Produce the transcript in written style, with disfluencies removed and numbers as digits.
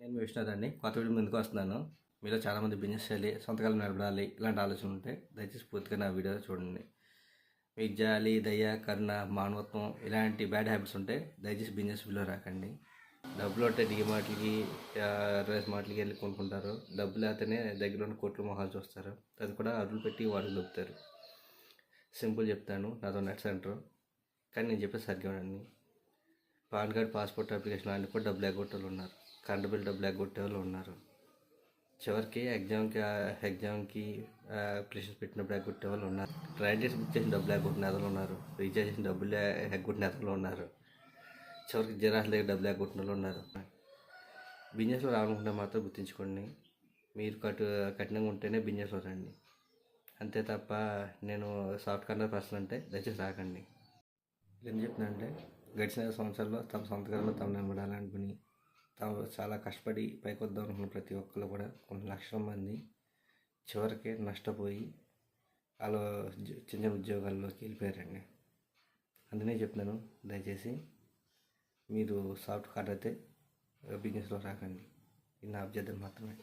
నేను మీ విష్ణుదండి. కొత్త వీడియో ముందుకు వస్తున్నాను. మీలో చాలామంది బిజినెస్ చేయాలి, సొంతకాలం నిలబడాలి ఇలాంటి ఆలోచనలు ఉంటాయి. దయచేసి పూర్తిగా నా వీడియో చూడండి. మీకు జాలి, దయ, కరుణ, మానవత్వం ఇలాంటి బ్యాడ్ హ్యాబిట్స్ ఉంటే దయచేసి బిజినెస్ వీడియో రాకండి. డబ్బులు ఉంటే డీమార్ట్లకి, రైస్ మార్ట్లకి వెళ్ళి కొనుక్కుంటారు. డబ్బు లేకపోతేనే దగ్గర ఉన్న కోట్ల మొహాలు చూస్తారు. అది కూడా అరులు పెట్టి వాళ్ళు దొబ్బుతారు. సింపుల్ చెప్తాను, నాదో నెట్ సెంటర్. కానీ నేను చెప్పేది సరిగ్గా ఉండండి. పాన్ కార్డ్, పాస్పోర్ట్ అప్లికేషన్ అన్నీ కూడా డబ్బులు ఎగ్గొట్టే ఉన్నారు. కరెంటు బిల్ డబ్బులు ఎగ్గొట్టే వాళ్ళు ఉన్నారు. చివరికి ఎగ్జామ్కి అప్లికేషన్ పెట్టినప్పుడు ఎగ్గొట్టే వాళ్ళు ఉన్నారు. ట్రైన్ టికెట్స్ బుక్ చేసిన డబ్బులు ఎగ్గొట్టిన నేతలు ఉన్నారు. రీఛార్జ్ చేసిన డబ్బులు ఎగ్గొట్టిన నేతలు ఉన్నారు. చివరికి జిరాక్స్ దగ్గర డబ్బులు ఎగ్గొట్టిన వాళ్ళు ఉన్నారు. బిజినెస్లో రావాలనుకుంటే మాత్రం గుర్తుంచుకోండి, మీరు కఠినంగా ఉంటేనే బిజినెస్లో రండి. అంతే తప్ప నేను సాఫ్ట్ కార్నర్ పర్సన్ అంటే దయచేసి రాకండి. ఏం చెప్తున్నానంటే, గడిచిన సంవత్సరాల్లో తమ సొంతకాలంలో తాము నిలబడాలనుకుని తాము చాలా కష్టపడి పైకి వద్దాం అనుకున్న ప్రతి ఒక్కరు కూడా కొన్ని లక్షల మంది చివరికి నష్టపోయి వాళ్ళు చిన్న ఉద్యోగాల్లోకి వెళ్ళిపోయారండి. అందుకనే చెప్తున్నాను, దయచేసి మీరు సాఫ్ట్ కార్డ్ అయితే బిజినెస్లో రాకండి. ఇది నా అభ్యర్థన మాత్రమే.